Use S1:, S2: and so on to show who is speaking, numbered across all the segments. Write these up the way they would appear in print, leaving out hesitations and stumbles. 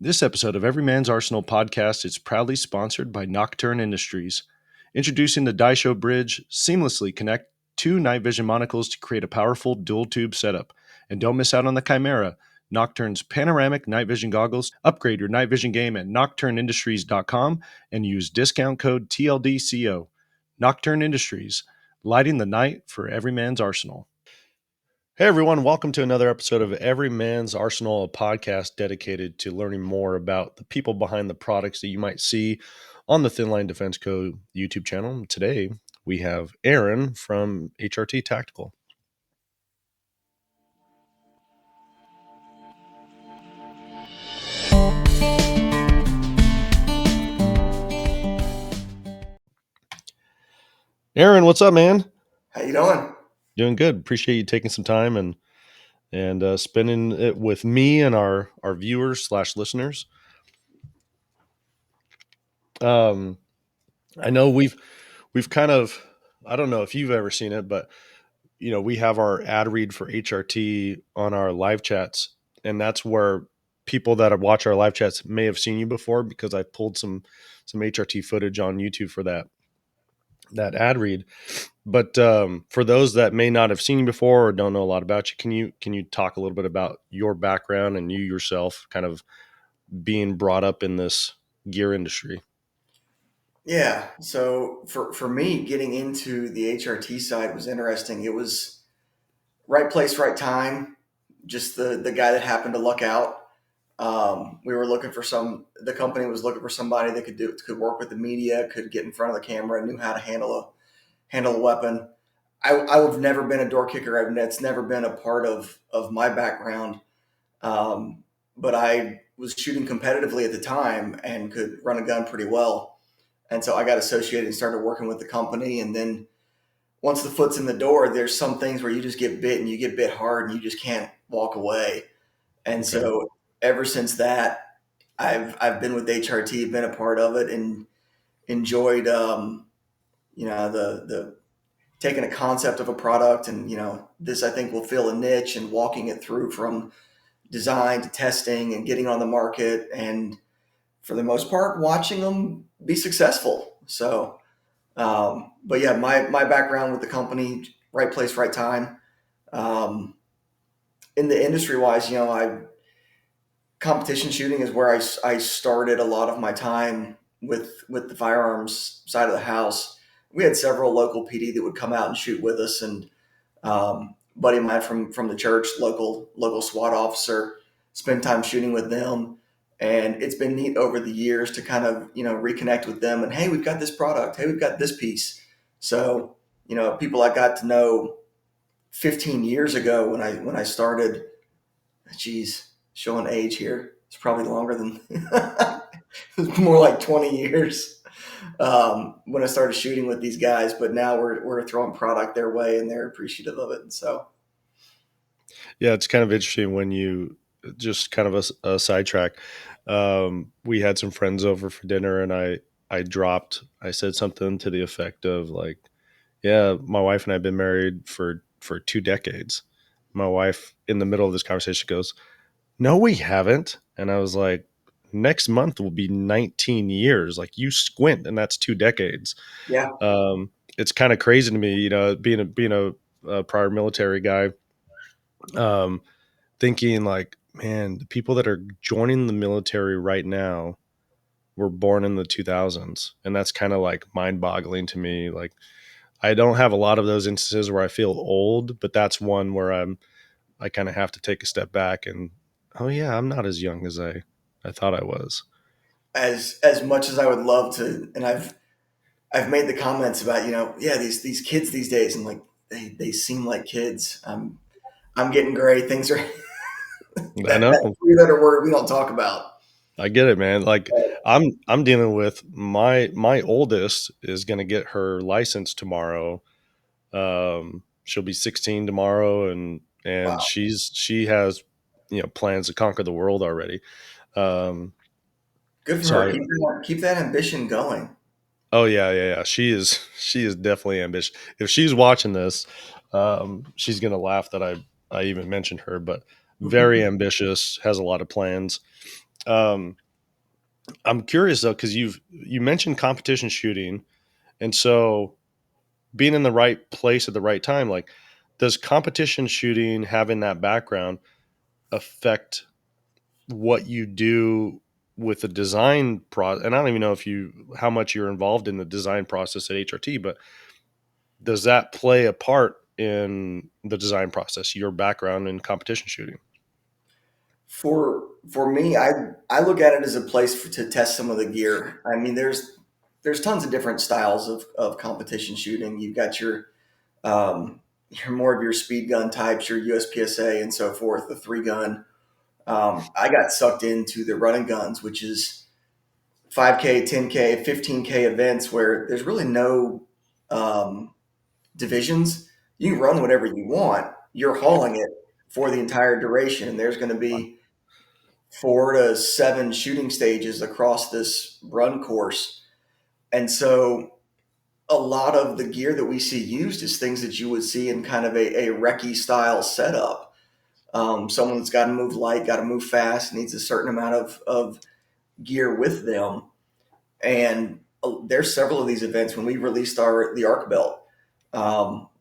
S1: This episode of Everyman's Arsenal podcast is proudly sponsored by Nocturn Industries. Introducing the Daisho Bridge, seamlessly connect two night vision monocles to create a powerful dual tube setup. And don't miss out on the Chimera, Nocturn's panoramic night vision goggles. Upgrade your night vision game at nocturnindustries.com and use discount code TLDCO. Nocturn Industries, lighting the night for Everyman's Arsenal. Hey everyone, welcome to another episode of Every Man's Arsenal, a podcast dedicated to learning more about the people behind the products that you might see on the Thin Line Defense Co. YouTube channel. Today we have Aaron from HRT Tactical. Aaron, what's up, man?
S2: How you doing?
S1: Doing good. Appreciate you taking some time and spending it with me and our viewers / listeners. I know we've kind of, I don't know if you've ever seen it, but we have our ad read for HRT on our live chats, and that's where people that watch our live chats may have seen you before, because I pulled some HRT footage on YouTube for that ad read. But for those that may not have seen you before or don't know a lot about you, can you talk a little bit about your background and you yourself kind of being brought up in this gear industry?
S2: Yeah. So for me, getting into the HRT side was interesting. It was right place, right time. Just the guy that happened to luck out. We were looking for the company was looking for somebody that could work with the media, could get in front of the camera, knew how to handle a weapon. I've never been a door kicker. That's never been a part of my background. But I was shooting competitively at the time and could run a gun pretty well. And so I got associated and started working with the company. And then once the foot's in the door, there's some things where you just get bit and you get bit hard and you just can't walk away. And
S1: Okay.
S2: so ever since that, I've been with HRT, been a part of it, and enjoyed the taking a concept of a product and this I think will fill a niche and walking it through from design to testing and getting on the market, and for the most part watching them be successful. So but yeah, my background with the company, right place, right time. Um, in the industry wise, competition shooting is where I started a lot of my time with the firearms side of the house. We had several local PD that would come out and shoot with us, and buddy of mine from the church, local SWAT officer, spend time shooting with them. And it's been neat over the years to kind of reconnect with them and, hey, we've got this product, hey, we've got this piece. So people I got to know 15 years ago when I started, geez, showing age here, it's probably longer than it's more like 20 years when I started shooting with these guys. But now we're throwing product their way and they're appreciative of it. And so,
S1: Yeah, it's kind of interesting when you just kind of a sidetrack. We had some friends over for dinner, and I said something to the effect of like, yeah, my wife and I have been married for 2 decades. My wife, in the middle of this conversation, goes, "No, we haven't." And I was like, "Next month will be 19 years. Like, you squint, and that's 2 decades."
S2: yeah.
S1: It's kind of crazy to me, being a prior military guy. Thinking like, man, the people that are joining the military right now were born in the 2000s, and that's kind of like mind-boggling to me. Like, I don't have a lot of those instances where I feel old, but that's one where I kind of have to take a step back and, oh yeah, I'm not as young as I thought I was.
S2: As much as I would love to, and I've made the comments about yeah, these kids these days, and like they seem like kids. I'm getting gray. Things are
S1: I know.
S2: that three-letter word we don't talk about.
S1: I get it, man. Like, I'm dealing with my oldest is going to get her license tomorrow. She'll be 16 tomorrow, and
S2: Wow,
S1: she has plans to conquer the world already. Um,
S2: good for
S1: so
S2: her.
S1: I
S2: Keep that ambition going.
S1: Oh yeah. She is definitely ambitious. If she's watching this, she's gonna laugh that I even mentioned her, but very ambitious, has a lot of plans. Um, I'm curious though, because you mentioned competition shooting, and so being in the right place at the right time, like does competition shooting having that background affect what you do with the design process? And I don't even know if you how much you're involved in the design process at HRT, but does that play a part in the design process, your background in competition shooting?
S2: For me, I look at it as a place to test some of the gear. I mean, there's tons of different styles of competition shooting. You've got your more of your speed gun types, your USPSA and so forth, the 3 gun. I got sucked into the running guns, which is 5K, 10K, 15K events where there's really no um, divisions. You can run whatever you want. You're hauling it for the entire duration, and there's going to be 4 to 7 shooting stages across this run course. And so a lot of the gear that we see used is things that you would see in kind of a recce style setup. Someone that's got to move light, got to move fast, needs a certain amount of gear with them. And there's several of these events when we released the arc belt.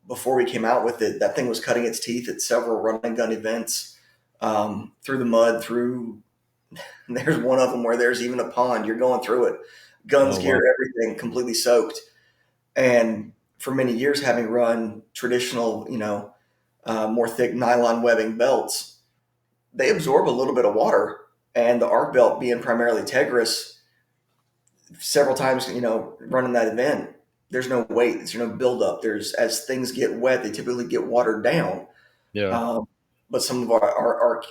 S2: Before we came out with it, that thing was cutting its teeth at several run and gun events, through the mud, through there's one of them where there's even a pond. You're going through it, guns,
S1: Oh
S2: gear,
S1: wow.
S2: everything completely soaked. And for many years, having run traditional, more thick nylon webbing belts, they absorb a little bit of water. And the arc belt being primarily Tegris, several times, running that event, there's no weight, there's no buildup. There's as things get wet, they typically get watered down.
S1: Yeah.
S2: Um, but some of our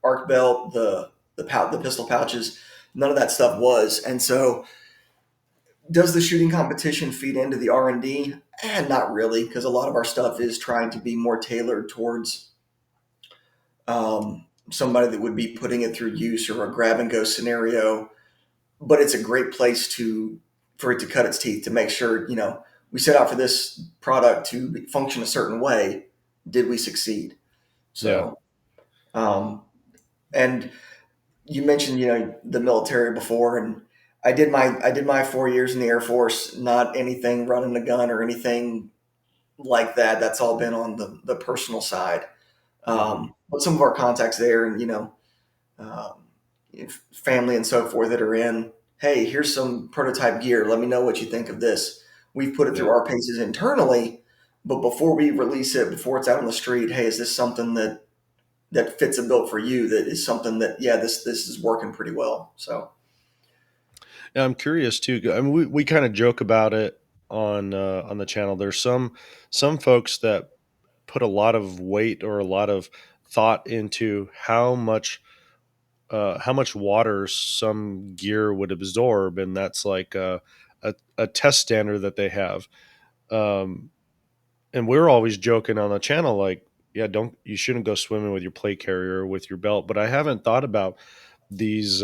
S2: arc belt, the pistol pouches, none of that stuff was. And so, does the shooting competition feed into the R&D? Not really, because a lot of our stuff is trying to be more tailored towards somebody that would be putting it through use or a grab and go scenario. But it's a great place for it to cut its teeth to make sure we set out for this product to function a certain way. Did we succeed?
S1: Yeah.
S2: So, um, and you mentioned the military before, and I did my 4 years in the Air Force. Not anything running a gun or anything like that. That's all been on the personal side.
S1: Hmm.
S2: But some of our contacts there, and um, family and so forth that are in. Hey, here's some prototype gear. Let me know what you think of this. We've put it through
S1: Yeah.
S2: our paces internally, but before we release it, before it's out on the street, hey, is this something that fits a bill for you? That is something that this is working pretty well. So
S1: Yeah, I'm curious too. I mean, we kind of joke about it on the channel. There's some folks that put a lot of weight or a lot of thought into how much water some gear would absorb, and that's like a test standard that they have. Um, and we're always joking on the channel, like, yeah, don't you shouldn't go swimming with your plate carrier or with your belt. But I haven't thought about these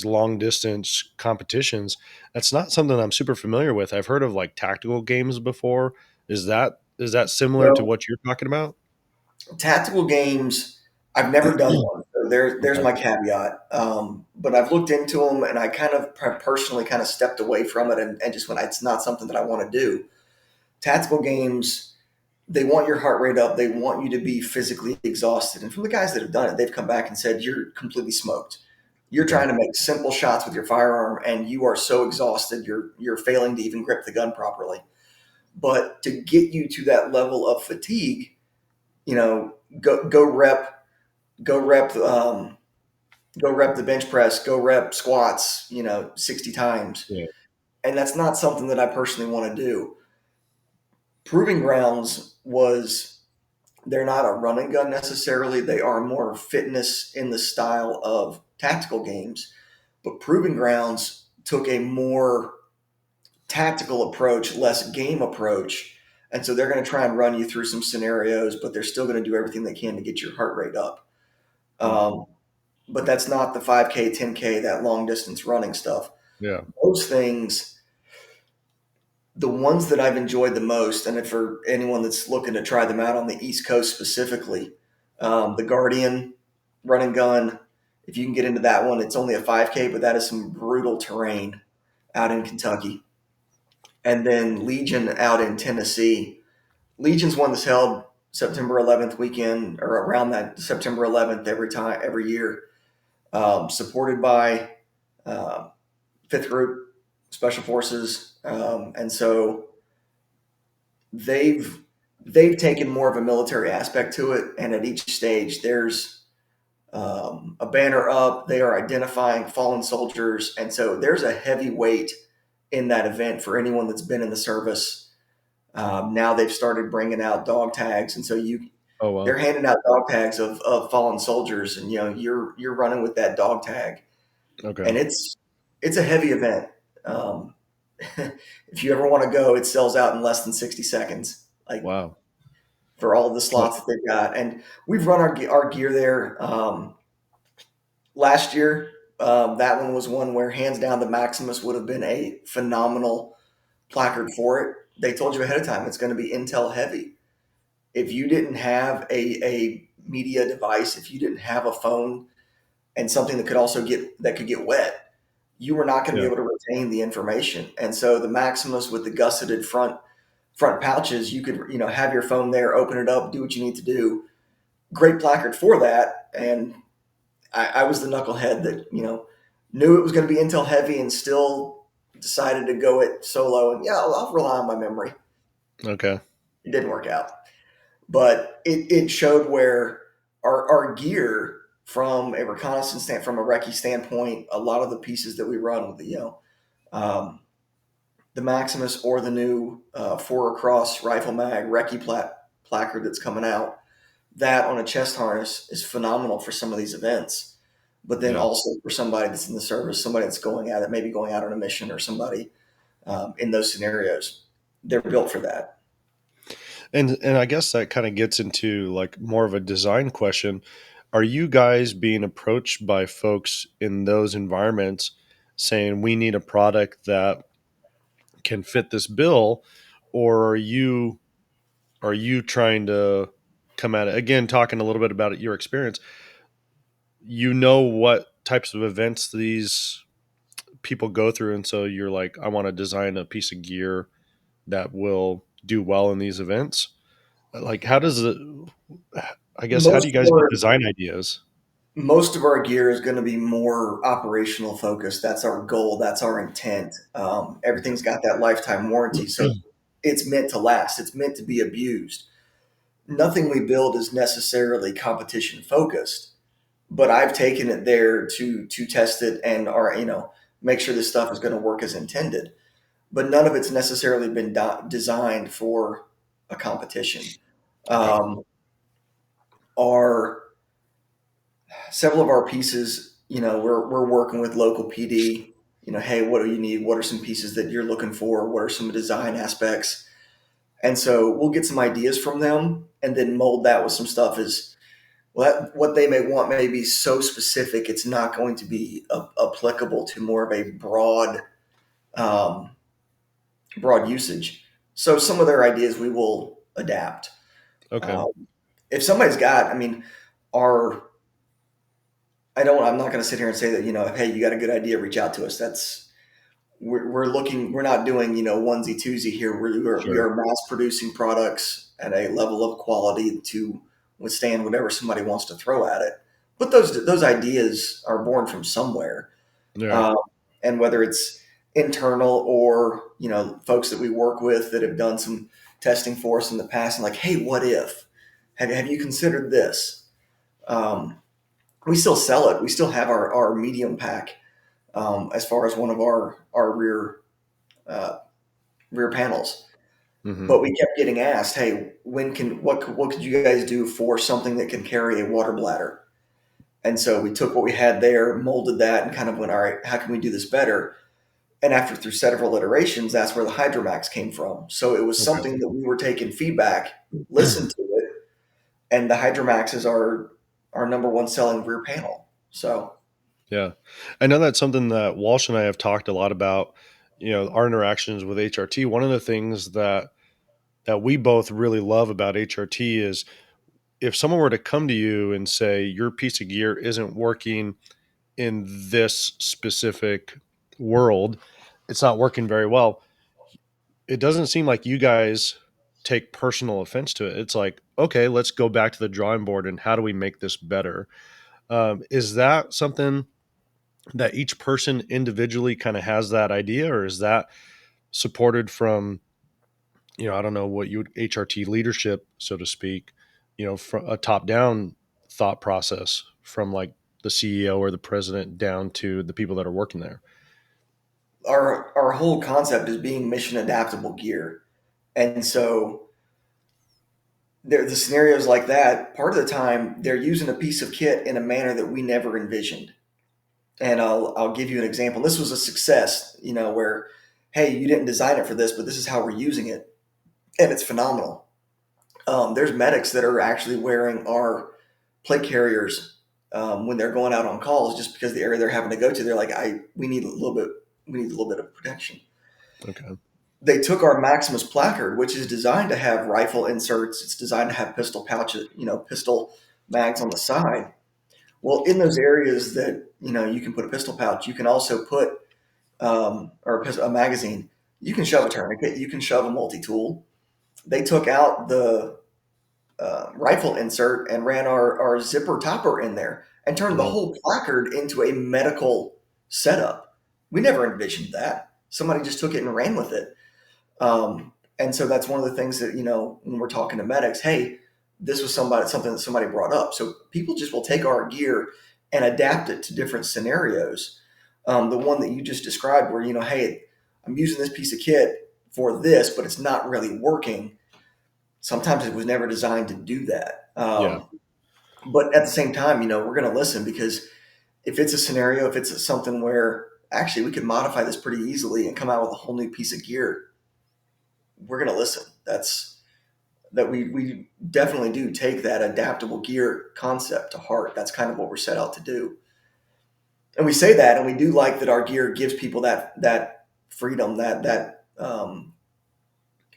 S1: long distance competitions. That's not something I'm super familiar with. I've heard of like tactical games before. Is that similar to
S2: well,
S1: what you're talking about?
S2: tactical games, I've never done one. So there's
S1: Okay.
S2: my caveat. But I've looked into them, and I kind of personally kind of stepped away from it, and just went, it's not something that I want to do. Tactical games, they want your heart rate up. They want you to be physically exhausted. And from the guys that have done it, they've come back and said, you're completely smoked. You're
S1: Okay.
S2: trying to make simple shots with your firearm, and you are so exhausted, you're failing to even grip the gun properly. But to get you to that level of fatigue, you know, go go rep, go rep, go rep the bench press, go rep squats, 60 times.
S1: Yeah.
S2: And that's not something that I personally want to do. Proving grounds was they're not a run and gun necessarily. They are more fitness in the style of tactical games. But Proving Grounds took a more tactical approach, less game approach. And so they're going to try and run you through some scenarios, but they're still going to do everything they can to get your heart rate up.
S1: Hmm.
S2: Um, but that's not the 5K, 10K, that long distance running stuff.
S1: Yeah.
S2: Those things, the ones that I've enjoyed the most, and if for anyone that's looking to try them out on the East Coast specifically, the Guardian run and gun, If you can get into that one, it's only a 5K, but that is some brutal terrain out in Kentucky. And then Legion out in Tennessee. Legion's one that's held September 11th weekend or around that September 11th every year, supported by uh, Fifth Group Special Forces, and so they've they've taken more of a military aspect to it. And at each stage, there's a banner up. They are identifying fallen soldiers, and so there's a heavy weight in that event for anyone that's been in the service. Now they've started bringing out dog tags, and so
S1: Oh wow.
S2: they're handing out dog tags of fallen soldiers, and you're running with that dog tag,
S1: Okay.
S2: and it's a heavy event. Um, if you ever want to go, it sells out in less than 60 seconds, like
S1: Wow.
S2: for all of the
S1: But
S2: slots that they've got. And we've run our gear there. Last year, that one was one where hands down the Maximus would have been a phenomenal placard for it. They told you ahead of time it's going to be Intel heavy. If you didn't have a media device, if you didn't have a phone and something that could get wet, you were not going to be
S1: yeah.
S2: able to retain the information. And so the Maximus with the gusseted front pouches, you could have your phone there, open it up, do what you need to do. Great placard for that. And I was the knucklehead that knew it was going to be Intel heavy and still decided to go it solo. And yeah, I'll rely on my memory.
S1: Okay.
S2: It didn't work out, but it showed where our gear from a reconnaissance from a recce standpoint, a lot of the pieces that we run with um, the Maximus or the new four across rifle mag recce placard that's coming out, that on a chest harness is phenomenal for some of these events. But then
S1: Yeah.
S2: also for somebody that's in the service, somebody that's going at it, maybe going out on a mission, or somebody in those scenarios, they're built for that.
S1: And I guess that kind of gets into like more of a design question. Are you guys being approached by folks in those environments saying we need a product that can fit this bill, or are you trying to come at it again, talking a little bit about your experience? You know what types of events these people go through, and so you're like, I want to design a piece of gear that will do well in these events. Like, how does it? I guess how do
S2: Most
S1: you
S2: of
S1: guys get
S2: our
S1: design ideas?
S2: most of our gear is going to be more operational focused. That's our goal. That's our intent. Everything's got that lifetime warranty, so it's meant to last. It's meant to be abused. Nothing we build is necessarily competition focused, but I've taken it there to test it and are make sure this stuff is going to work as intended. But none of it's necessarily been designed for a competition.
S1: Okay.
S2: Um, our Several of our pieces, we're working with local PD. Hey, what do you need? What are some pieces that you're looking for? What are some design aspects? And so we'll get some ideas from them and then mold that with some stuff as well. What they may want may be so specific, it's not going to be applicable to more of a um, broad usage. So some of their ideas we will adapt.
S1: Okay.
S2: Um, if somebody's got, I mean, our I'm not going to sit here and say that, hey, you got a good idea, reach out to us. We're looking, we're not doing, onesie twosie here. We
S1: Sure.
S2: are mass producing products at a level of quality to withstand whatever somebody wants to throw at it. But those ideas are born from somewhere.
S1: Yeah.
S2: Um, and whether it's internal or, folks that we work with that have done some testing for us in the past and like, hey, what if? Have you considered this? Um, we still sell it. We still have our medium pack as far as one of our uh, rear panels.
S1: Hmm.
S2: But we kept getting asked, "Hey, what could you guys do for something that can carry a water bladder?" And so we took what we had there, molded that, and kind of went, "All right, how can we do this better?" And after through several iterations, that's where the Hydromax came from. So it was
S1: Okay.
S2: something that we were taking feedback, listened to it, and the Hydromax is our number one selling rear panel. So
S1: Yeah. I know that's something that Walsh and I have talked a lot about, our interactions with HRT. One of the things that we both really love about HRT is if someone were to come to you and say your piece of gear isn't working in this specific world, it's not working very well, it doesn't seem like you guys take personal offense to it. It's like, okay, let's go back to the drawing board and how do we make this better? Is that something that each person individually kind of has that idea, or is that supported from, I don't know what you would HRT leadership, so to speak, from a top down thought process from like the CEO or the president down to the people that are working there?
S2: Our whole concept is being mission adaptable gear, and so there the scenarios like that. Part of the time, they're using a piece of kit in a manner that we never envisioned. And I'll give you an example. This was a success, where hey, you didn't design it for this, but this is how we're using it, and it's phenomenal. There's medics that are actually wearing our plate carriers when they're going out on calls, just because the area they're having to go to, they're like, we need a little bit of protection.
S1: Okay.
S2: They took our Maximus placard, which is designed to have rifle inserts. It's designed to have pistol pouches, pistol mags on the side. Well, in those areas that you can put a pistol pouch, you can also put a magazine. You can shove a tourniquet. You can shove a multi tool. They took out the rifle insert and ran our zipper topper in there and turned the
S1: Mhm.
S2: whole placard into a medical setup. We never envisioned that. Somebody just took it and ran with it. And so that's one of the things that, when we're talking to medics, hey, this was something that somebody brought up. So people just will take our gear and adapt it to different scenarios. The one that you just described, where, hey, I'm using this piece of kit for this, but it's not really working. Sometimes it was never designed to do that.
S1: Yeah.
S2: But at the same time, we're going to listen, because if it's a scenario, if it's something where actually we could modify this pretty easily and come out with a whole new piece of gear, we're going to listen. We definitely do take that adaptable gear concept to heart. That's kind of what we're set out to do. And we say that, and we do like that our gear gives people that freedom, that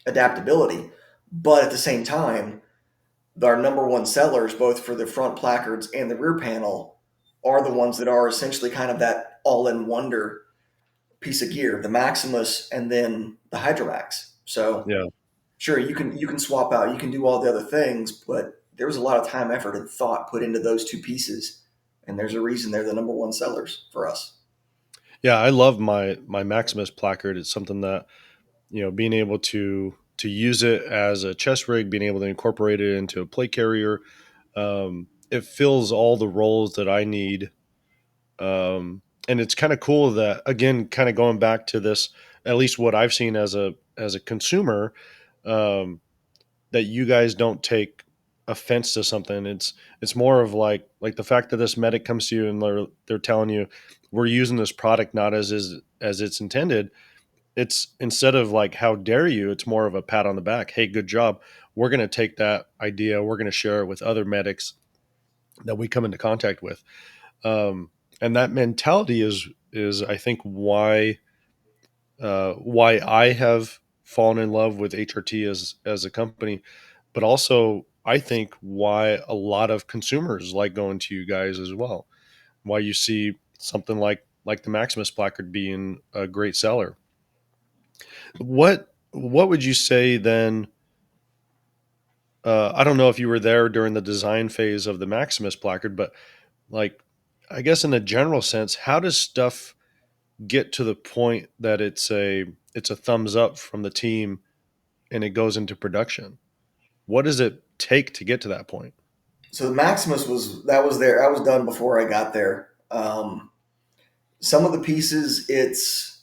S2: adaptability. But at the same time, our number one sellers, both for the front placards and the rear panel, are the ones that are essentially kind of that all-in wonder piece of gear, the Maximus and then the Hydromax. So
S1: Yeah.
S2: sure, you can swap out, you can do all the other things, but there was a lot of time, effort, and thought put into those two pieces, and there's a reason they're the number one sellers for us.
S1: Yeah. I love my Maximus placard. It's something that, being able to use it as a chest rig, being able to incorporate it into a plate carrier, it fills all the roles that I need. And it's kind of cool that, again, kind of going back to this, at least what I've seen as a consumer, um, that you guys don't take offense to something. It's more of like the fact that this medic comes to you and they're telling you we're using this product not as it's intended. It's, instead of like how dare you, it's more of a pat on the back. Hey, good job. We're going to take that idea, we're going to share it with other medics that we come into contact with. And that mentality is I think why I have fallen in love with HRT as a company, but also I think why a lot of consumers like going to you guys as well. Why you see something like the Maximus placard being a great seller. What would you say then? I don't know if you were there during the design phase of the Maximus placard, but like, I guess in a general sense, how does stuff get to the point that it's a thumbs up from the team and it goes into production? What does it take to get to that point?
S2: So the Maximus was there. I was done before I got there. Some of the pieces, it's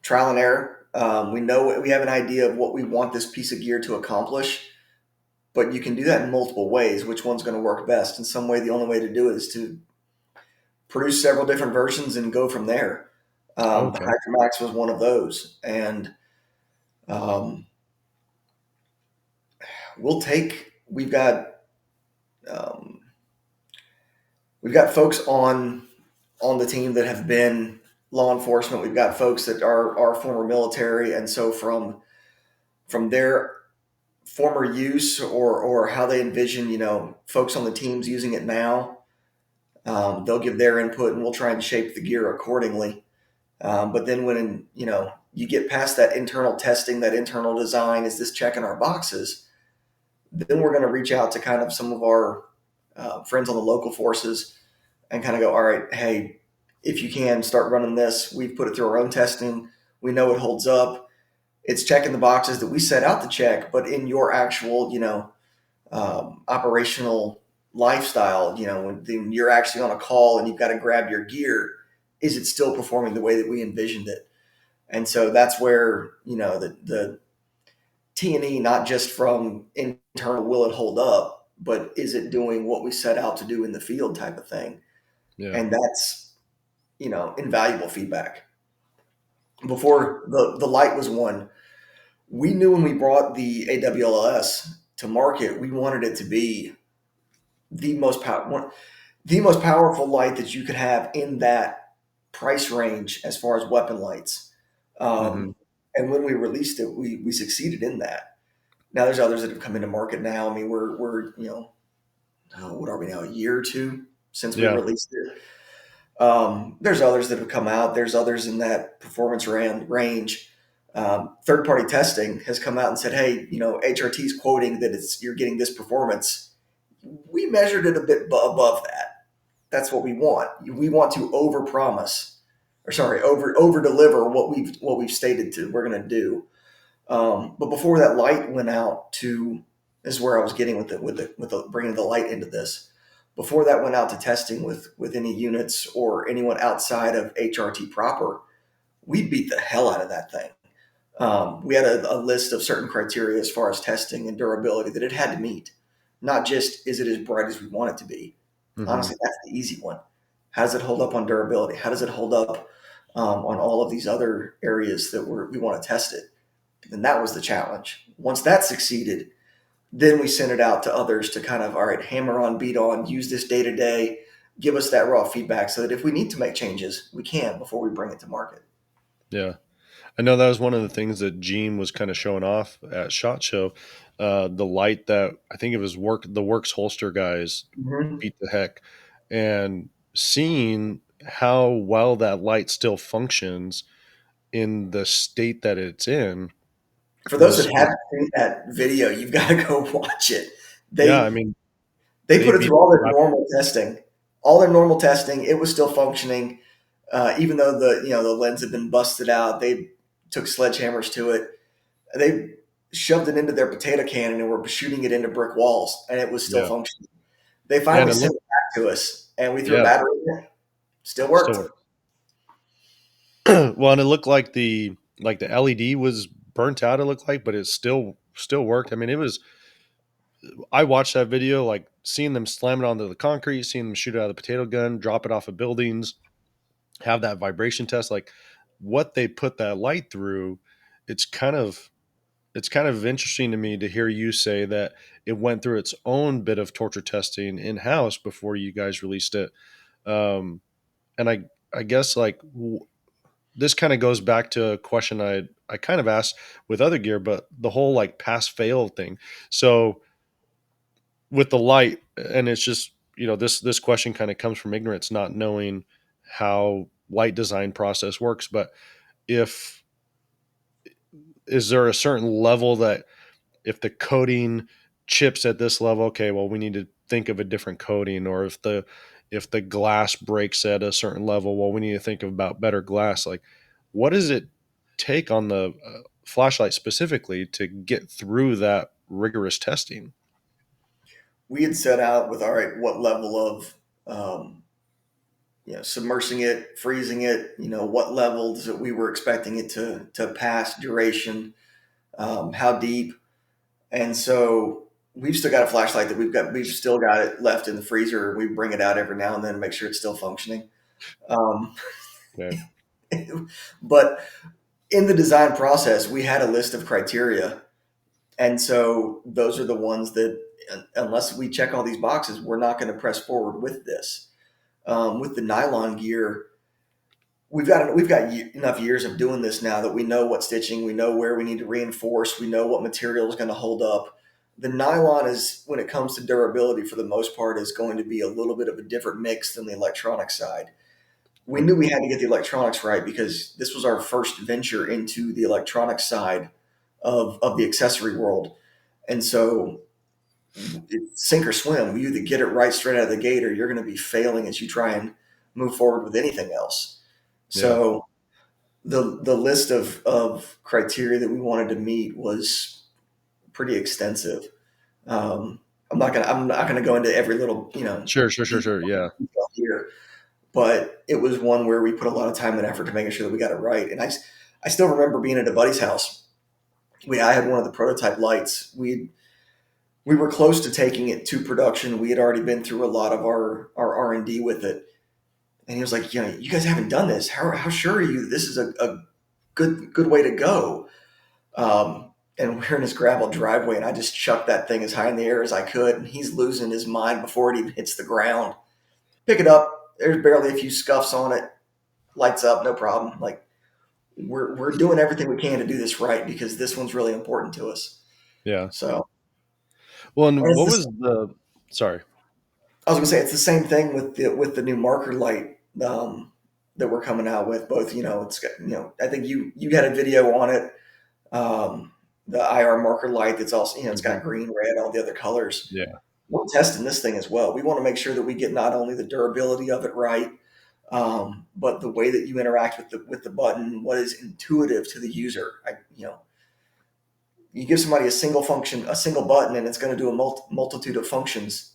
S2: trial and error. We know we have an idea of what we want this piece of gear to accomplish, but you can do that in multiple ways. Which one's going to work best? In some way, the only way to do it is to produce several different versions and go from there.
S1: Oh,
S2: The
S1: okay.
S2: Hydromax was one of those, and um, we'll take. Um, we've got folks on the team that have been law enforcement. We've got folks that are former military, and so from their former use or how they envision, folks on the teams using it now. They'll give their input, and we'll try and shape the gear accordingly. But then when you get past that internal testing, that internal design, is this checking our boxes? Then we're going to reach out to kind of some of our friends on the local forces and kind of go, all right, hey, if you can start running this, we've put it through our own testing. We know it holds up. It's checking the boxes that we set out to check, but in your actual, operational lifestyle, when you're actually on a call and you've got to grab your gear, is it still performing the way that we envisioned it? And so that's where, the T&E, not just from internal, will it hold up, but is it doing what we set out to do in the field type of thing?
S1: Yeah.
S2: And that's, invaluable feedback. Before the light was one, we knew when we brought the AWLS to market, we wanted it to be the most the most powerful light that you could have in that price range as far as weapon lights.
S1: Hmm.
S2: Um, and when we released it, we succeeded in that. Now there's others that have come into market now. I mean, we're what are we now, a year or two since we
S1: Yeah.
S2: released it. There's others that have come out. There's others in that performance range. Third party testing has come out and said, hey, HRT is quoting that you're getting this performance. We measured it a bit above that. That's what we want. We want to overpromise, or sorry, over deliver what we've stated to we're going to do. But before that light went out to, this is where I was getting with the bringing the light into this. Before that went out to testing with any units or anyone outside of HRT proper, we beat the hell out of that thing. We had a list of certain criteria as far as testing and durability that it had to meet. Not just is it as bright as we want it to be.
S1: Hmm.
S2: Honestly, that's the easy one. How does it hold up on durability? How does it hold up on all of these other areas that we want to test it? And that was the challenge. Once that succeeded, then we sent it out to others to kind of, all right, hammer on, beat on, use this day to day, give us that raw feedback so that if we need to make changes, we can before we bring it to market.
S1: Yeah. I know that was one of the things that Gene was kind of showing off at SHOT Show. The light that I think it was the Works holster guys
S2: Mm-hmm.
S1: beat the heck, and seeing how well that light still functions in the state that it's in
S2: For those that
S1: was,
S2: haven't seen that video, you've got to go watch it.
S1: yeah. I
S2: They
S1: mean,
S2: they
S1: they
S2: put it
S1: beat
S2: through all their
S1: the
S2: normal testing. All their normal testing, it was still functioning, even though the lens had been busted out. They took sledgehammers to it. They shoved it into their potato cannon and were shooting it into brick walls, and it was still
S1: yeah,
S2: functioning. They
S1: yeah, and
S2: finally
S1: it
S2: sent
S1: looked,
S2: it back to us, and we threw a
S1: yeah,
S2: battery in it. Still
S1: still
S2: worked.
S1: worked. Well, and it looked like the LED was burnt out. It looked like, but it still worked. I mean, it was. I watched that video, like seeing them slam it onto the concrete, seeing them shoot it out of the potato gun, drop it off of buildings, have that vibration test, like what they put that light through. It's kind of it's kind of interesting to me to hear you say that it went through its own bit of torture testing in house before you guys released it. Um, and I guess like this kind of goes back to a question I kind of asked with other gear, but the whole like pass fail thing. So with the light, and it's just, this question kind of comes from ignorance, not knowing how light design process works. But if is there a certain level that if the coating chips at this level, okay, well, we need to think of a different coating, or if the glass breaks at a certain level, well, we need to think about better glass. Like, what does it take on the flashlight specifically to get through that rigorous testing?
S2: We had set out with, all right, what level of um, submersing it, freezing it, what levels that we were expecting it to pass, duration, how deep. And so we've still got a flashlight that we've still got it left in the freezer. We bring it out every now and then to make sure it's still functioning. Um,
S1: Okay.
S2: but in the design process, we had a list of criteria. And so those are the ones that, unless we check all these boxes, we're not going to press forward with this. With the nylon gear, we've got enough years of doing this now that we know what stitching, we know where we need to reinforce, we know what material is going to hold up. The nylon is, when it comes to durability, for the most part, is going to be a little bit of a different mix than the electronic side. We knew we had to get the electronics right because this was our first venture into the electronic side of the accessory world. And so it's sink or swim. You either get it right straight out of the gate, or you're going to be failing as you try and move forward with anything else.
S1: Yeah.
S2: So the list of criteria that we wanted to meet was pretty extensive. Um, I'm not gonna go into every little
S1: Sure, sure, sure,
S2: detail
S1: sure. Yeah.
S2: here, but it was one where we put a lot of time and effort to making sure that we got it right. And I still remember being at a buddy's house. I had one of the prototype lights. We were close to taking it to production. We had already been through a lot of our R&D with it, and he was like, you guys haven't done this. How sure are you this is a good way to go? And we're in his gravel driveway, and I just chucked that thing as high in the air as I could, and he's losing his mind before it even hits the ground. Pick it up. There's barely a few scuffs on it. Lights up, no problem. Like, we're doing everything we can to do this right because this one's really important to us.
S1: Yeah.
S2: So,
S1: Well, and
S2: and
S1: what was the, sorry.
S2: I was gonna say it's the same thing with the new marker light that we're coming out with. Both, it's got, I think you had a video on it. The IR marker light that's also, it's
S1: Mhm.
S2: got green, red, all the other colors.
S1: Yeah.
S2: We're testing this thing as well. We want to make sure that we get not only the durability of it right, but the way that you interact with the button, what is intuitive to the user. You give somebody a single function, a single button, and it's going to do a multitude of functions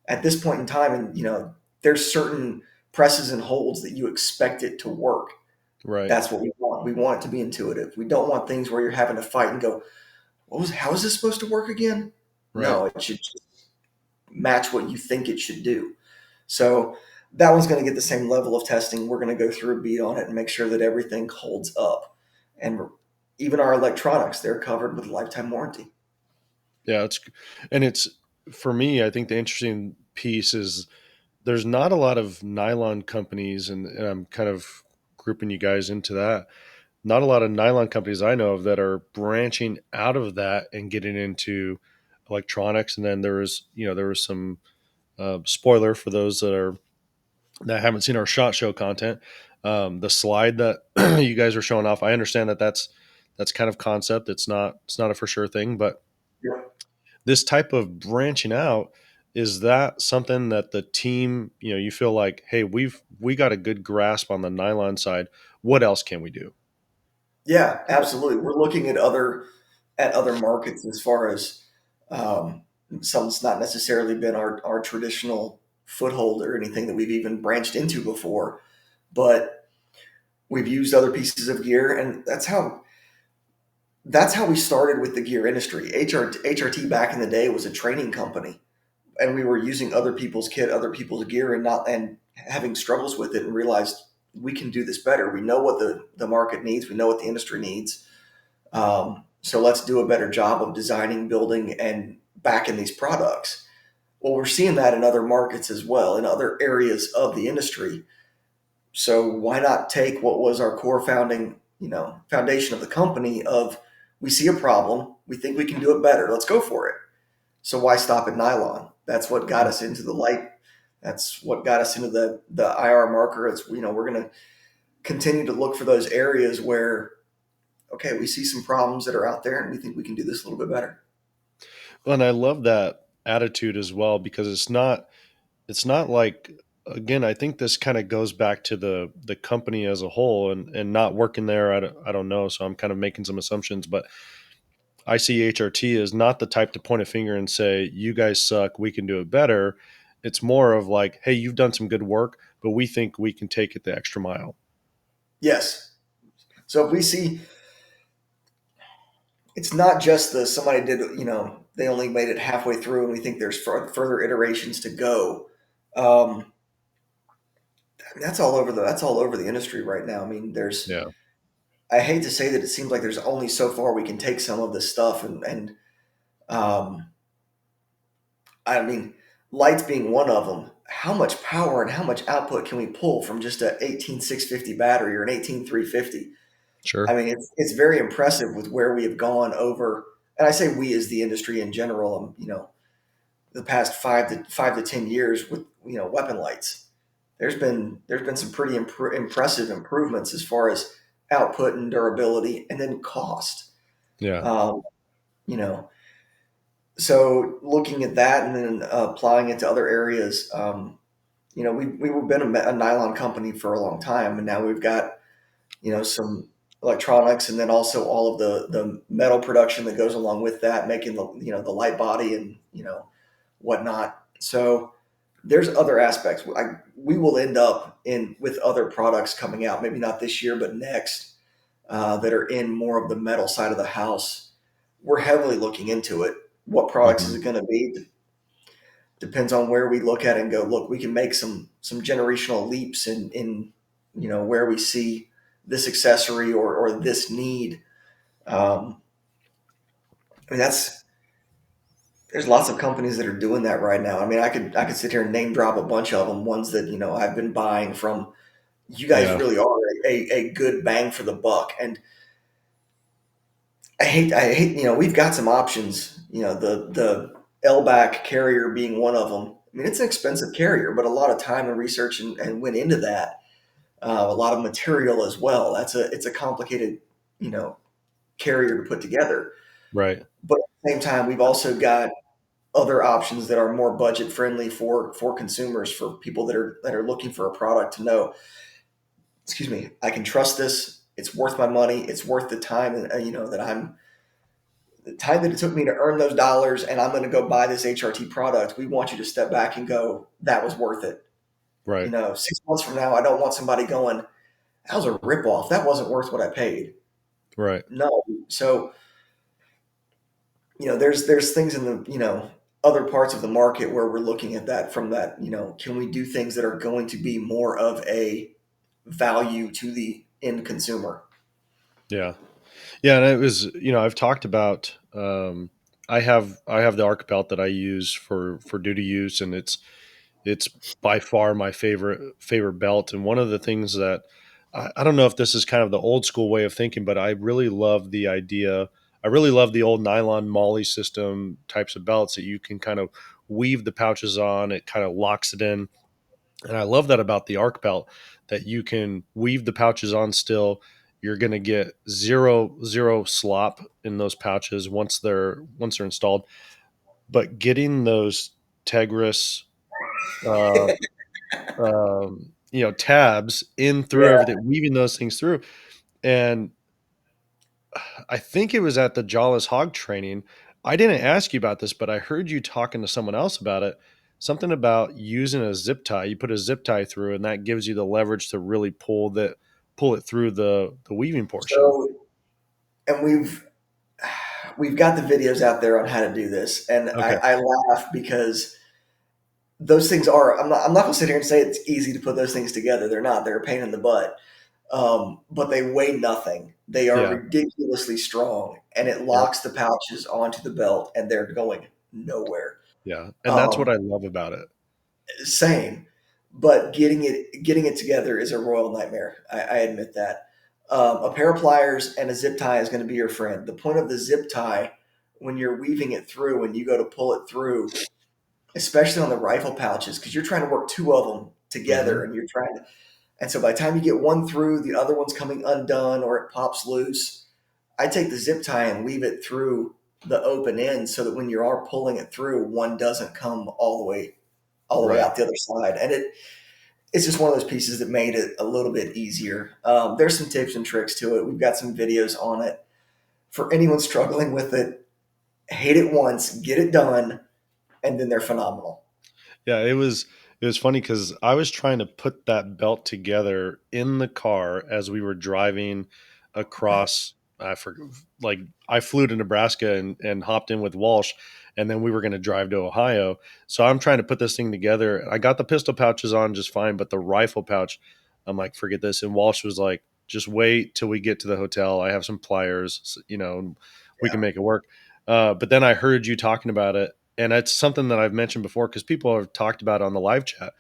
S2: at this point in time. And there's certain presses and holds that you expect it to work.
S1: Right.
S2: That's what we want. We want it to be intuitive. We don't want things where you're having to fight and go, how is this supposed to work again?
S1: Right.
S2: No, it should just match what you think it should do. So that one's going to get the same level of testing. We're going to go through a beat on it and make sure that everything holds up. And even our electronics, they're covered with lifetime warranty.
S1: Yeah. And it's, for me, I think the interesting piece is there's not a lot of nylon companies, and I'm kind of grouping you guys into that. Not a lot of nylon companies I know of that are branching out of that and getting into electronics. And then there was some spoiler for those that haven't seen our shot show content. The slide that you guys are showing off, I understand that that's kind of concept. It's not a for sure thing, but
S2: Yeah.
S1: this type of branching out, is that something that the team, you feel like, hey, we got a good grasp on the nylon side. What else can we do?
S2: Yeah, absolutely. We're looking at other markets as far as um, some that's not necessarily been our traditional foothold or anything that we've even branched into before, but we've used other pieces of gear, and that's how we started with the gear industry. HRT back in the day was a training company, and we were using other people's kit, other people's gear, and having struggles with it, and realized we can do this better. We know what the market needs. We know what the industry needs. So let's do a better job of designing, building, and backing these products. Well, we're seeing that in other markets as well, in other areas of the industry. So why not take what was our core foundation of the company of, we see a problem, we think we can do it better, let's go for it. So why stop at nylon? That's what got us into the light. That's what got us into the IR marker. It's, we're going to continue to look for those areas where, okay, we see some problems that are out there and we think we can do this a little bit better.
S1: Well, and I love that attitude as well, because it's not like, again, I think this kind of goes back to the company as a whole, and not working there. I don't know, so I'm kind of making some assumptions, but I see HRT as not the type to point a finger and say, you guys suck, we can do it better. It's more of like, hey, you've done some good work, but we think we can take it the extra mile.
S2: Yes. So if we see, it's not just somebody did, they only made it halfway through and we think there's further iterations to go. Um, I mean, that's all over the industry right now. I mean,
S1: Yeah.
S2: I hate to say that it seems like there's only so far we can take some of this stuff, and um, I mean, lights being one of them. How much power and how much output can we pull from just a 18650 battery or an 18350? I
S1: Sure.
S2: mean, it's very impressive with where we have gone over. and I say we as the industry in general, the past 5 to 10 years with weapon lights, there's been some pretty impressive improvements as far as output and durability, and then cost.
S1: Yeah.
S2: Um, you know, so looking at that and then applying it to other areas, we've been a nylon company for a long time, and now we've got some electronics, and then also all of the metal production that goes along with that, making the light body and whatnot. So there's other aspects. We will end up in with other products coming out, maybe not this year, but next, that are in more of the metal side of the house. We're heavily looking into it. What products is
S1: Hmm.
S2: it going to be? Depends on where we look at it and go, look, we can make some generational leaps in where we see this accessory or this need. Um, I mean, there's lots of companies that are doing that right now. I mean, I could sit here and name drop a bunch of them. Ones that I've been buying from. You guys
S1: Yeah.
S2: really are a good bang for the buck, and I hate we've got some options. The LBAC carrier being one of them. I mean, it's an expensive carrier, but a lot of time and research and went into that. A lot of material as well. It's a complicated you know carrier to put together.
S1: Right.
S2: But at the same time, we've also got other options that are more budget friendly for consumers, for people that are looking for a product to know, excuse me, I can trust this. It's worth my money. It's worth the time, and that I'm the time that it took me to earn those dollars, and I'm going to go buy this HRT product. We want you to step back and go, that was worth it.
S1: Right.
S2: 6 months from now, I don't want somebody going, that was a ripoff. That wasn't worth what I paid.
S1: Right.
S2: No. So, there's things in the, other parts of the market where we're looking at that from that, can we do things that are going to be more of a value to the end consumer?
S1: Yeah. Yeah, and it was, I've talked about I have the arc belt that I use for duty use, and it's by far my favorite belt. And one of the things that I don't know if this is kind of the old school way of thinking, but I really love the idea. I really love the old nylon molly system types of belts that you can kind of weave the pouches on. It kind of locks it in, and I love that about the arc belt, that you can weave the pouches on still. You're going to get zero slop in those pouches once they're installed. But getting those Tegris uh, tabs in through
S2: Yeah.
S1: everything, weaving those things through. And I think it was at the Jawless Hog training. I didn't ask you about this, but I heard you talking to someone else about it. Something about using a zip tie. You put a zip tie through, and that gives you the leverage to really pull it through the weaving portion.
S2: So, and we've got the videos out there on how to do this, and
S1: Okay.
S2: I laugh because those things are. I'm not going to sit here and say it's easy to put those things together. They're not. They're a pain in the butt. But they weigh nothing. They are
S1: Yeah.
S2: ridiculously strong, and it
S1: Yep.
S2: locks the pouches onto the belt, and they're going nowhere.
S1: Yeah. And that's what
S2: Um,
S1: I love about it.
S2: Same, but getting it together is a royal nightmare. I admit that. A pair of pliers and a zip tie is going to be your friend. The point of the zip tie, when you're weaving it through and you go to pull it through, especially on the rifle pouches, because you're trying to work two of them together,
S1: Hmm.
S2: and you're trying to. And so by the time you get one through, the other one's coming undone or it pops loose. I take the zip tie and weave it through the open end so that when you are pulling it through, one doesn't come all the way
S1: Right.
S2: out the other side. And it's just one of those pieces that made it a little bit easier. There's some tips and tricks to it. We've got some videos on it. For anyone struggling with it, hate it once, get it done, and then they're phenomenal.
S1: Yeah, it was funny because I was trying to put that belt together in the car as we were driving across. I forgot, like I flew to Nebraska and hopped in with Walsh, and then we were going to drive to Ohio. So I'm trying to put this thing together. I got the pistol pouches on just fine, but the rifle pouch, I'm like, forget this. And Walsh was like, just wait till we get to the hotel. I have some pliers, and we can
S2: Yeah.
S1: make it work. But then I heard you talking about it, and it's something that I've mentioned before because people have talked about it on the live chat.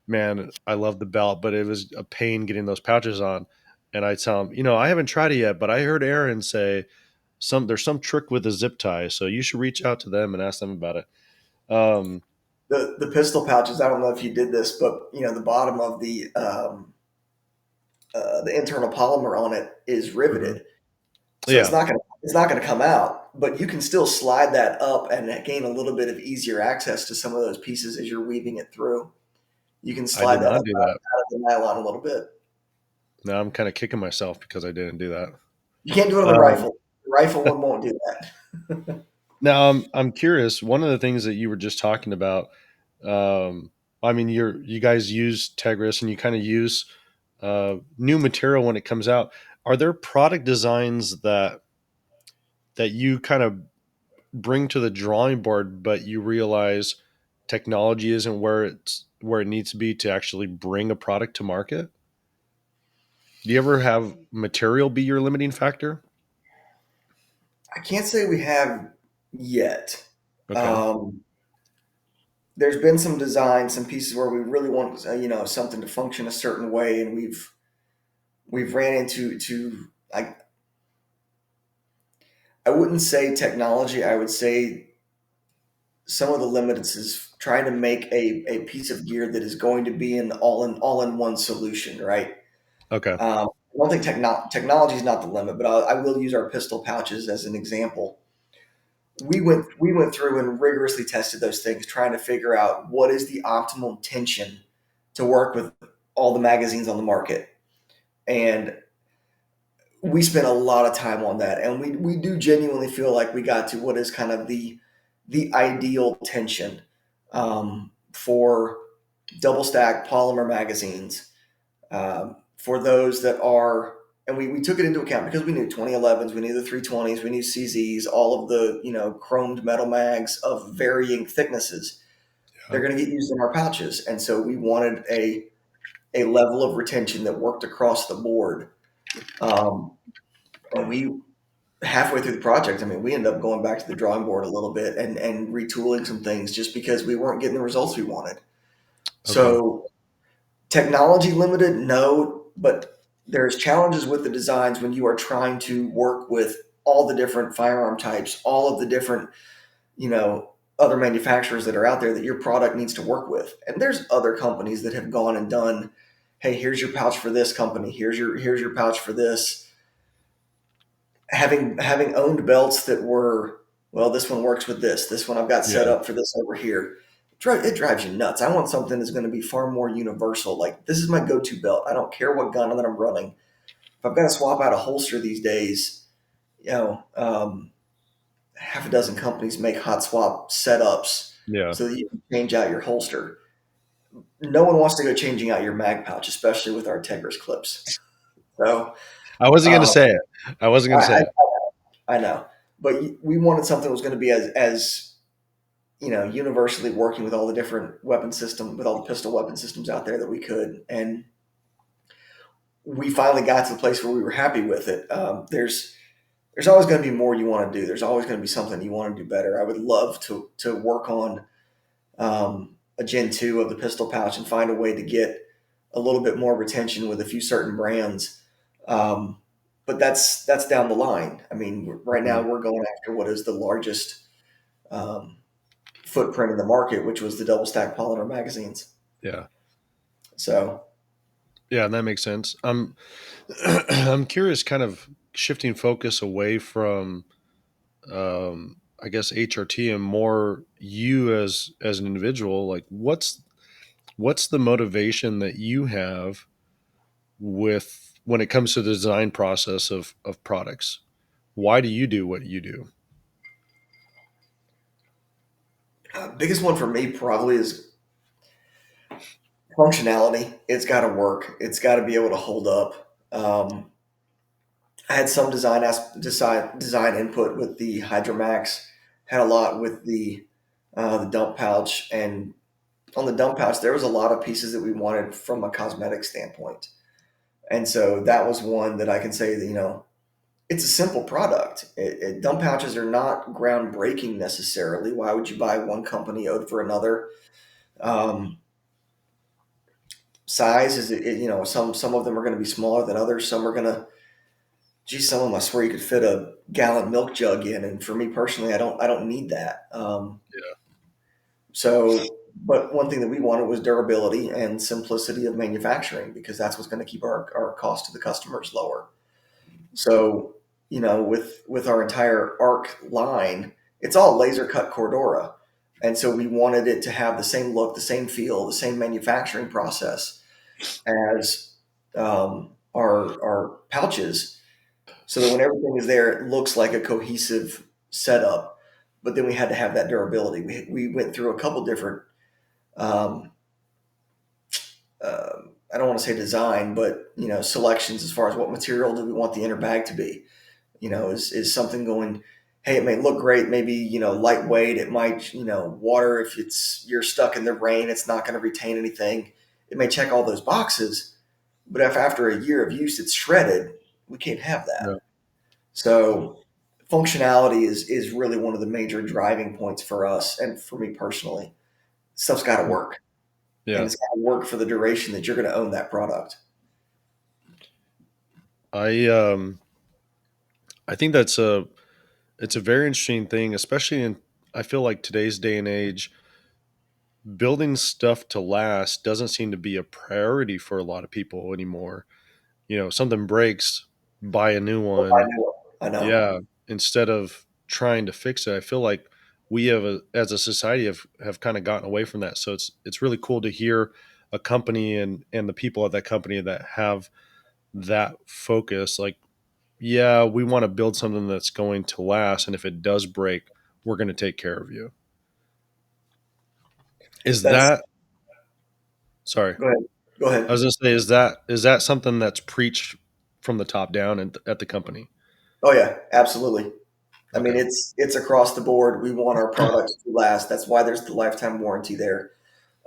S1: Man, I love the belt, but it was a pain getting those pouches on. And I tell them, I haven't tried it yet, but I heard Aaron say there's some trick with the zip tie, so you should reach out to them and ask them about it. Um,
S2: The pistol pouches. I don't know if you did this, but the bottom of the internal polymer on it is
S1: mhm.
S2: riveted, so
S1: Yeah,
S2: it's not gonna come out. But you can still slide that up and gain a little bit of easier access to some of those pieces as you're weaving it through. You can
S1: I
S2: slide
S1: did
S2: that
S1: not
S2: up
S1: do that.
S2: out of the nylon a little bit.
S1: Now I'm kind of kicking myself because I didn't do that.
S2: You can't do it on the
S1: Um,
S2: rifle. The rifle one won't do that.
S1: Now I'm curious. One of the things that you were just talking about, um, I mean, you guys use Tegris and you kind of use new material when it comes out. Are there product designs that you kind of bring to the drawing board, but you realize technology isn't where it needs to be to actually bring a product to market? Do you ever have material be your limiting factor?
S2: I can't say we have yet.
S1: Okay.
S2: Um, there's been some designs, some pieces where we really want something to function a certain way, and we've ran into to I wouldn't say technology. I would say some of the limits is trying to make a piece of gear that is going to be an all in one solution, right?
S1: Okay.
S2: I don't think technology is not the limit, but I will use our pistol pouches as an example. We went through and rigorously tested those things, trying to figure out what is the optimal tension to work with all the magazines on the market, and we spent a lot of time on that, and we do genuinely feel like we got to what is kind of the ideal tension for double stack polymer magazines, for those that are, and we took it into account because we knew 2011s, we knew the 320s, we knew CZs, all of the chromed metal mags of varying thicknesses.
S1: Yeah.
S2: They're going to get used in our pouches, and so we wanted a level of retention that worked across the board. Um, and we halfway through the project, I mean, we ended up going back to the drawing board a little bit and retooling some things just because we weren't getting the results we wanted.
S1: Okay.
S2: So technology limited, no, but there's challenges with the designs when you are trying to work with all the different firearm types, all of the different, other manufacturers that are out there that your product needs to work with. And there's other companies that have gone and done, hey, here's your pouch for this company, here's your pouch for this. Having owned belts that were, well, this one works with this one I've got set
S1: Yeah.
S2: up for this over here. It drives you nuts. I want something that's going to be far more universal. Like, this is my go-to belt. I don't care what gun that I'm running. If I've got to swap out a holster these days, you know, um, half a dozen companies make hot swap setups
S1: Yeah.
S2: so that you can change out your holster. No one wants to go changing out your mag pouch, especially with our Tegris clips. So
S1: I wasn't going to
S2: um,
S1: say it. I wasn't going to say
S2: I,
S1: it.
S2: I know, but we wanted something that was going to be as universally working with all the different weapon system, with all the pistol weapon systems out there that we could. And we finally got to the place where we were happy with it. There's always going to be more you want to do. There's always going to be something you want to do better. I would love to work on a Gen 2 of the pistol pouch and find a way to get a little bit more retention with a few certain brands. Um, but that's down the line. I mean, right now
S1: Mhm.
S2: we're going after what is the largest um, footprint in the market, which was the double stack polymer magazines.
S1: Yeah.
S2: So
S1: Yeah, that makes sense. I'm curious, kind of shifting focus away from, I guess HRT and more you as an individual. Like, what's the motivation that you have with when it comes to the design process of products? Why do you do what you do?
S2: biggest one for me probably is functionality. It's got to work. It's got to be able to hold up. I had some design input with the Hydromax. Had a lot with the dump pouch, and on the dump pouch there was a lot of pieces that we wanted from a cosmetic standpoint. And so that was one that I can say that it's a simple product. Dump pouches are not groundbreaking necessarily. Why would you buy one company over another? Um, Size is some of them are going to be smaller than others. Some are going to geez, some of them I swear you could fit a gallon milk jug in, and for me personally, I don't need that. So, but one thing that we wanted was durability and simplicity of manufacturing because that's what's going to keep our cost to the customers lower. So, with our entire ARC line, it's all laser cut Cordura. And so we wanted it to have the same look, the same feel, the same manufacturing process as our pouches, so that when everything is there, it looks like a cohesive setup. But then we had to have that durability. We went through a couple different, um, I don't want to say design, but selections as far as what material do we want the inner bag to be. Is something going? Hey, it may look great, maybe lightweight. It might water if you're stuck in the rain, it's not going to retain anything. It may check all those boxes, but if after a year of use it's shredded, we can't have
S1: Yeah.
S2: that. So functionality is really one of the major driving points for us and for me personally. Stuff's got to work, and
S1: Yeah.
S2: it's got to work for the duration that you're going to own that product.
S1: I I think it's a very interesting thing, especially in I feel like today's day and age, building stuff to last doesn't seem to be a priority for a lot of people anymore. Something breaks, buy a new
S2: I
S1: one.
S2: know. I know.
S1: Yeah, instead of trying to fix it. I feel like we as a society have kind of gotten away from that. So it's really cool to hear a company and the people at that company that have that focus. Like, yeah, we want to build something that's going to last, and if it does break, we're going to take care of you. Is
S2: That's
S1: that sorry?
S2: Go ahead. Go
S1: I
S2: ahead.
S1: was going to say, is that something that's preached from the top down at the company?
S2: Oh yeah, absolutely. I mean,
S1: Okay.
S2: it's across the board. We want our products to last. That's why there's the lifetime warranty there.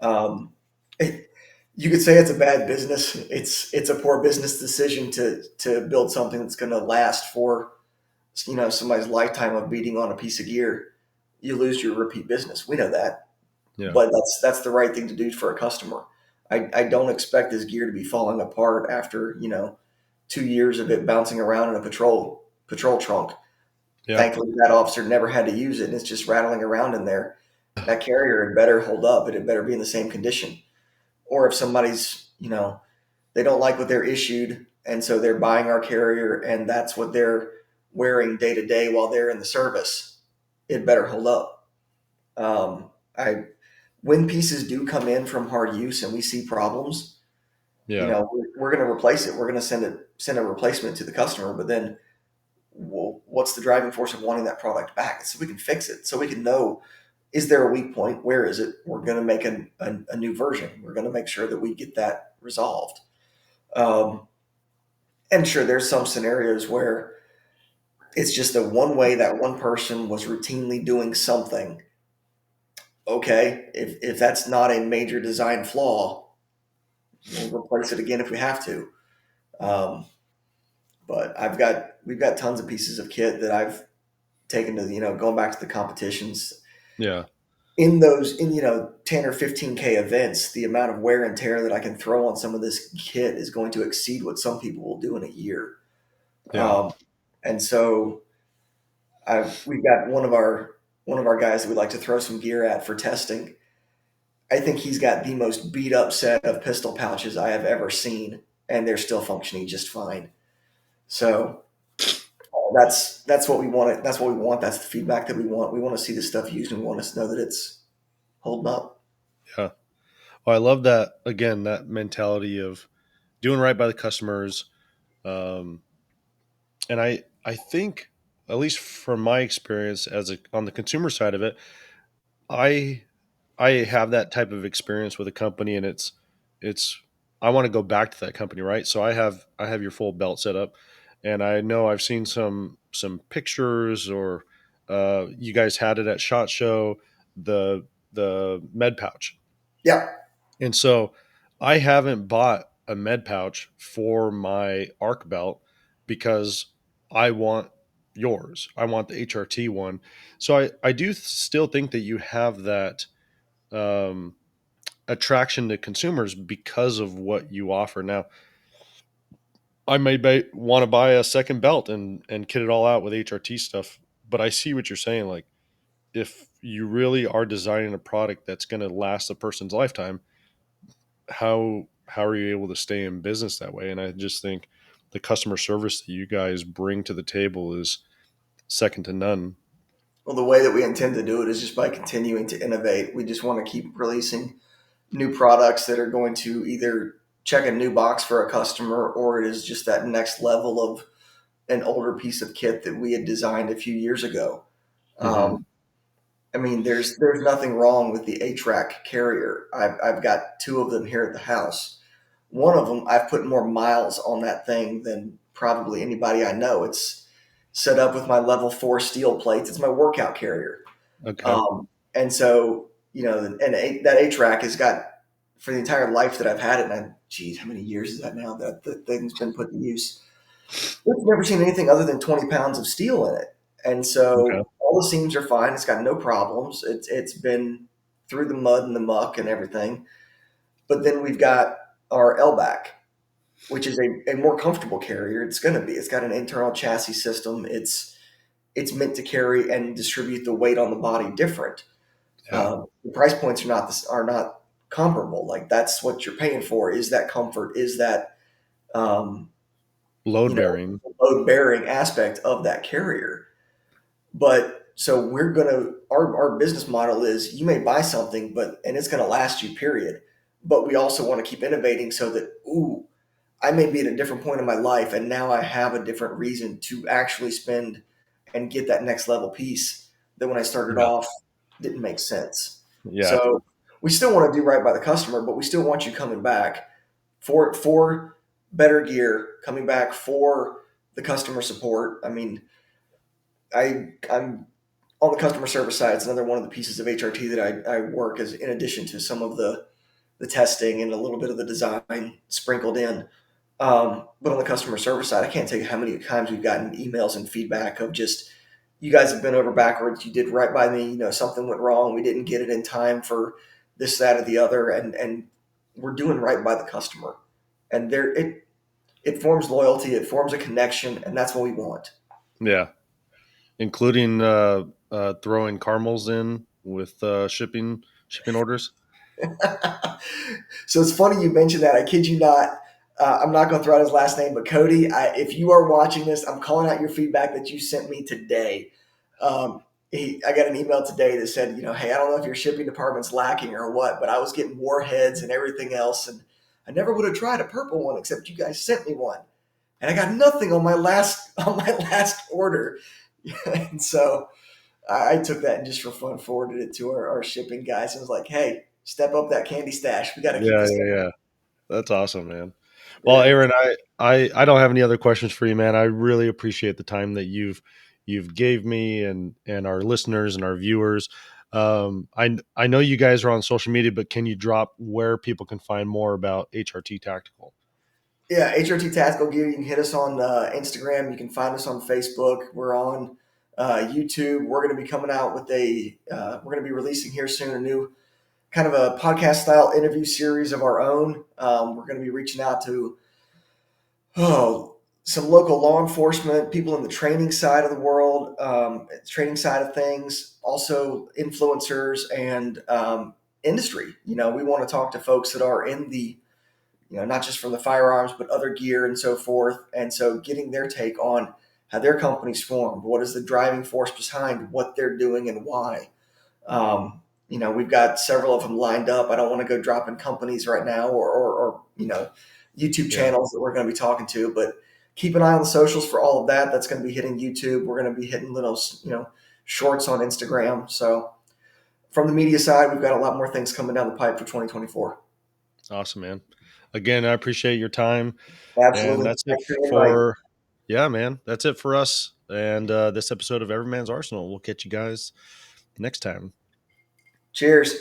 S2: Um, it, you could say it's a bad business. It's a poor business decision to build something that's going to last for somebody's lifetime of beating on a piece of gear. You lose your repeat business. We know that,
S1: Yeah.
S2: but that's the right thing to do for a customer. I don't expect this gear to be falling apart after 2 years of it bouncing around in a patrol trunk.
S1: Yeah.
S2: Thankfully, that officer never had to use it, and it's just rattling around in there. That carrier had better hold up, but it better be in the same condition. Or if somebody's, they don't like what they're issued, and so they're buying our carrier, and that's what they're wearing day to day while they're in the service, it better hold up. I When pieces do come in from hard use and we see problems,
S1: Yeah.
S2: we're going to replace it. We're going to send a replacement to the customer, but then well, what's the driving force of wanting that product back? It's so we can fix it, so we can know, is there a weak point? Where is it? We're going to make a new version. We're going to make sure that we get that resolved. Um, and sure, there's some scenarios where it's just a one way that one person was routinely doing something. Okay, if that's not a major design flaw, we'll replace it again if we have to. Um, but we've got tons of pieces of kit that I've taken to going back to the competitions
S1: Yeah.
S2: in those in 10 or 15K events. The amount of wear and tear that I can throw on some of this kit is going to exceed what some people will do in a year.
S1: Yeah.
S2: um, and so we've got one of our guys that we like to throw some gear at for testing. I think he's got the most beat up set of pistol pouches I have ever seen, and they're still functioning just fine. So that's what we want. That's what we want. That's the feedback that we want. We want to see this stuff used, and we want to know that it's holding up.
S1: Yeah. Well, I love that again, that mentality of doing right by the customers. Um, and I think, at least from my experience on the consumer side of it, I I have that type of experience with a company, and it's I want to go back to that company, right? So I have your full belt set up, and I know I've seen some pictures, or you guys had it at Shot Show, the med pouch.
S2: Yeah,
S1: And so I haven't bought a med pouch for my arc belt because I want yours. I want the HRT one. So I do still think that you have that um, attraction to consumers because of what you offer. Now, I may want to buy a second belt and kit it all out with HRT stuff. But I see what you're saying. Like, if you really are designing a product that's going to last a person's lifetime, how are you able to stay in business that way? And I just think the customer service that you guys bring to the table is second to none.
S2: Well, the way that we intend to do it is just by continuing to innovate. We just want to keep releasing new products that are going to either check a new box for a customer, or it is just that next level of an older piece of kit that we had designed a few years ago.
S1: Hmm.
S2: Um, I mean, there's nothing wrong with the HRAC carrier. I've got two of them here at the house. One of them, I've put more miles on that thing than probably anybody I know. It's set up with my level 4 steel plates. It's my workout carrier.
S1: Okay.
S2: And so, that HRAC has got, for the entire life that I've had it, and geez, how many years is that now that the thing's been put to use? We've never seen anything other than 20 pounds of steel in it. And
S1: Okay.
S2: so all the seams are fine. It's got no problems. It's been through the mud and the muck and everything. But then we've got our LBAC, which is a more comfortable carrier. It's going to be. It's got an internal chassis system. It's meant to carry and distribute the weight on the body different.
S1: Yeah.
S2: The price points are not comparable. Like, that's what you're paying for. Is that comfort? Is that um,
S1: Load bearing.
S2: load bearing aspect of that carrier? But so we're gonna our business model is, you may buy something, and it's gonna last you, period. But we also want to keep innovating so that, ooh, I may be at a different point in my life, and now I have a different reason to actually spend and get that next level piece that when I started
S1: Yeah.
S2: off didn't make sense.
S1: Yeah.
S2: So we still want to do right by the customer, but we still want you coming back for better gear, coming back for the customer support. I mean, I'm on the customer service side. It's another one of the pieces of HRT that I work as, in addition to some of the testing and a little bit of the design sprinkled in. But on the customer service side, I can't tell you how many times we've gotten emails and feedback of just, you guys have been over backwards. You did right by me. Something went wrong. We didn't get it in time for this, that, or the other, and we're doing right by the customer. And it forms loyalty. It forms a connection, and that's what we want.
S1: Yeah. Including throwing caramels in with shipping orders.
S2: So it's funny you mentioned that. I kid you not. I'm not going to throw out his last name, but Cody, if you are watching this, I'm calling out your feedback that you sent me today. I got an email today that said, hey, I don't know if your shipping department's lacking or what, but I was getting warheads and everything else, and I never would have tried a purple one except you guys sent me one, and I got nothing on my last on my last order. And so I took that and just for fun forwarded it to our shipping guys and was like, hey, step up that candy stash. We got to keep
S1: Yeah,
S2: this
S1: yeah,
S2: going.
S1: yeah. That's awesome, man. Well,
S2: Yeah.
S1: Aaron, I don't have any other questions for you, man. I really appreciate the time that you've gave me and our listeners and our viewers. I know you guys are on social media, but can you drop where people can find more about HRT Tactical?
S2: Yeah, HRT Tactical Gear. You can hit us on Instagram. You can find us on Facebook. We're on YouTube. We're going to be coming out with we're going to be releasing here soon a new kind of a podcast style interview series of our own. We're going to be reaching out to some local law enforcement, people in the training side of the world, training side of things, also influencers and industry. We want to talk to folks that are in the, not just from the firearms, but other gear and so forth. And so getting their take on how their company's formed, what is the driving force behind what they're doing and why. We've got several of them lined up. I don't want to go dropping companies right now or YouTube
S1: Yeah.
S2: channels that we're going to be talking to, but keep an eye on the socials for all of that. That's going to be hitting YouTube. We're going to be hitting little, shorts on Instagram. So from the media side, we've got a lot more things coming down the pipe for 2024.
S1: Awesome, man. Again, I appreciate your time. And
S2: Absolutely.
S1: that's it
S2: Thanks for the invite.
S1: for, yeah, man. That's it for us. And this episode of Everyman's Arsenal. We'll catch you guys next time.
S2: Cheers.